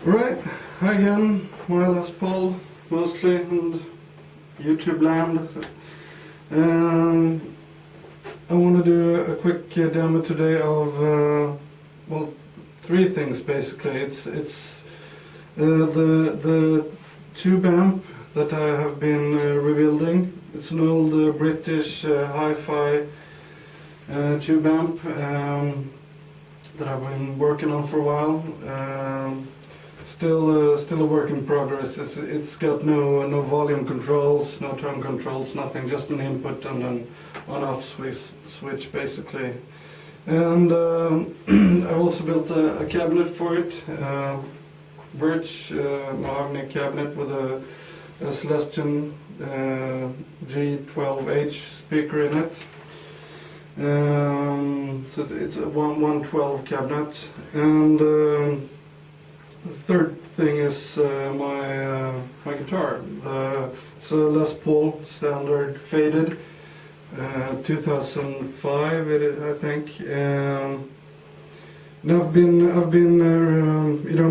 Right, hi again, my Les Paul mostly, and YouTube land. I want to do a quick demo today of, well, three things basically. It's the tube amp that I have been rebuilding. It's an old British hi-fi tube amp that I've been working on for a while. Still a work in progress. It's got no volume controls, no tone controls, nothing. Just an input and an on-off switch basically. And I've also built a cabinet for it, birch mahogany cabinet with a Celestion G12H speaker in it. So it's a 112 cabinet. And the third thing is my guitar. It's a Les Paul standard faded, 2005 I think. And I've been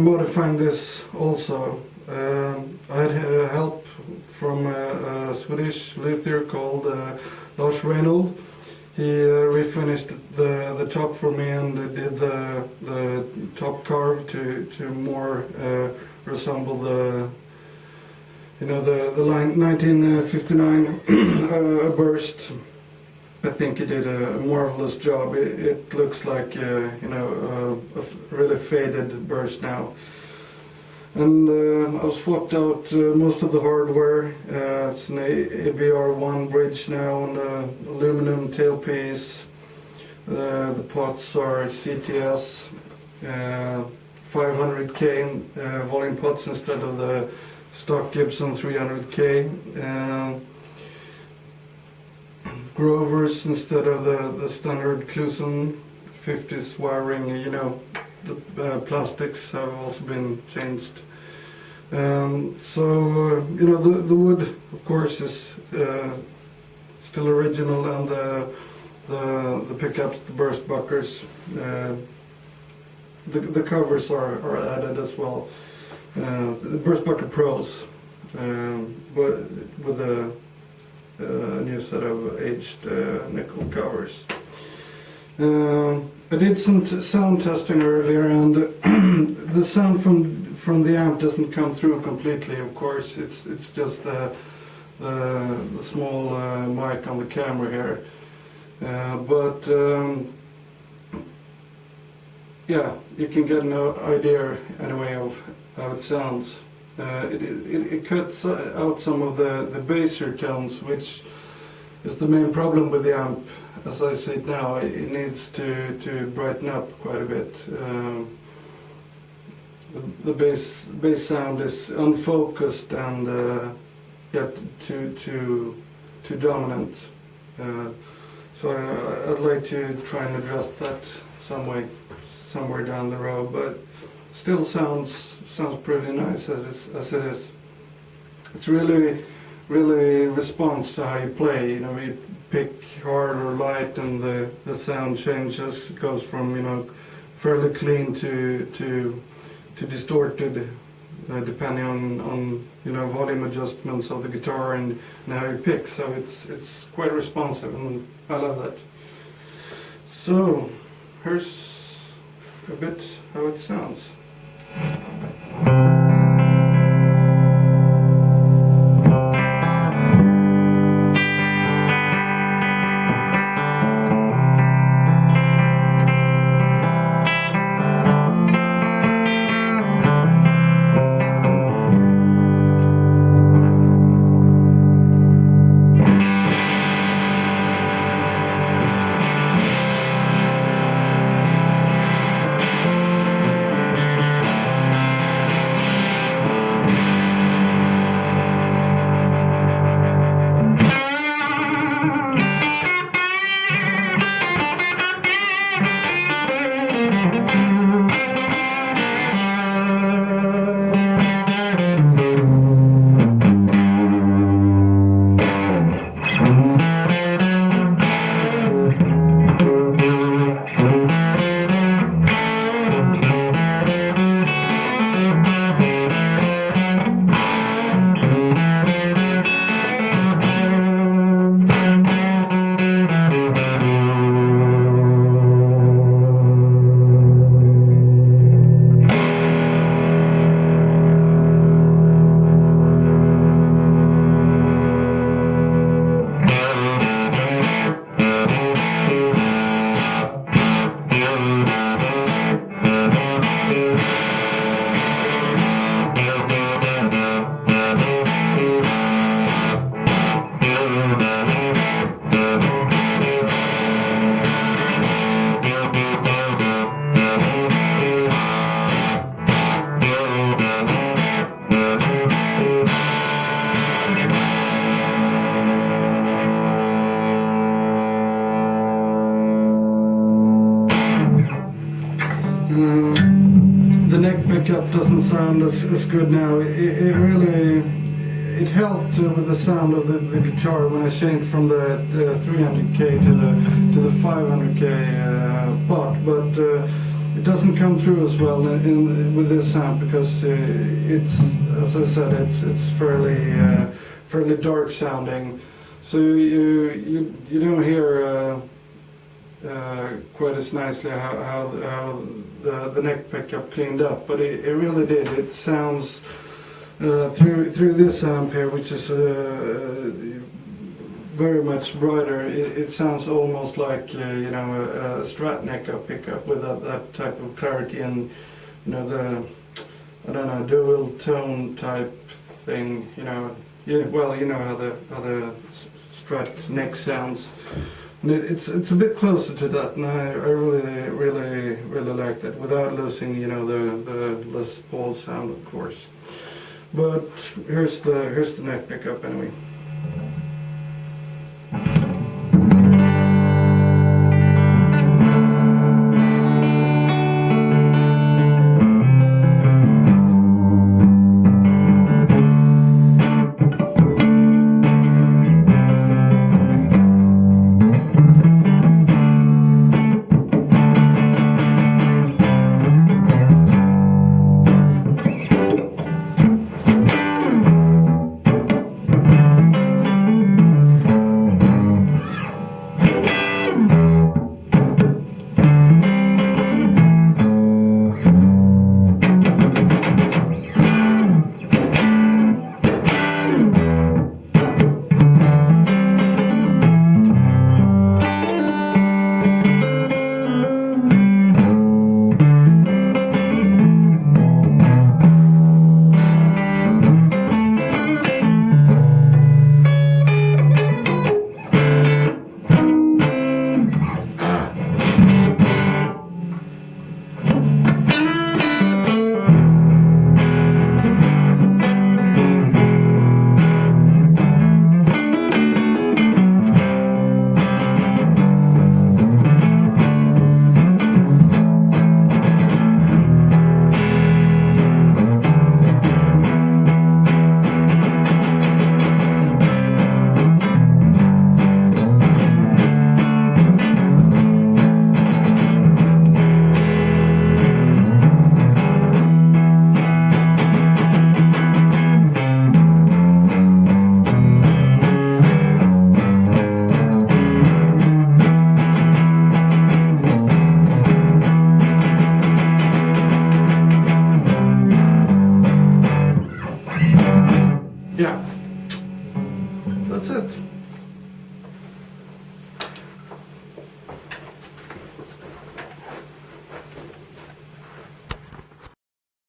modifying this also. I had help from a Swedish luthier called Lars Reinhold. He refinished the top for me and did the top carve to more resemble the line 1959 burst. I think he did a marvelous job. It looks like a really faded burst now. And I've swapped out most of the hardware. It's an ABR1 bridge now and aluminum tailpiece. The pots are CTS 500K volume pots instead of the stock Gibson 300K. Grovers instead of the standard Clusen 50s wiring. The plastics have also been changed. The wood, of course, is still original, and the pickups, the burst buckers, the covers are added as well. The burst bucker pros, but with a new set of aged nickel covers. I did some sound testing earlier, and the sound from the amp doesn't come through completely. Of course, it's just the small mic on the camera here. Yeah, you can get an idea anyway of how it sounds. It cuts out some of the bassier tones, which is the main problem with the amp. As I see it now, it needs to brighten up quite a bit. The bass sound is unfocused and yet too dominant. So I'd like to try and address that somewhere down the road, but still sounds pretty nice as it is. It's really responds to how you play. You pick hard or light, and the sound changes. It goes from fairly clean to distorted, depending on volume adjustments of the guitar and how you pick. So it's quite responsive, and I love that. So here's a bit how it sounds. The neck pickup doesn't sound as good now. It really helped with the sound of the guitar when I changed from the 300k to the 500k pot, but it doesn't come through as well with this sound because it's, as I said, it's fairly dark sounding, so you don't hear quite as nicely how the neck pickup cleaned up, but it really did. It sounds through this amp here, which is very much brighter. It sounds almost like you know, a Strat neck pickup with that type of clarity and, you know, the, I don't know, dual tone type thing. You know, well, you know how the Strat neck sounds. And it's a bit closer to that, and I really like that without losing, you know, the Les Paul sound, of course. But here's the neck pickup anyway. Yeah, that's it.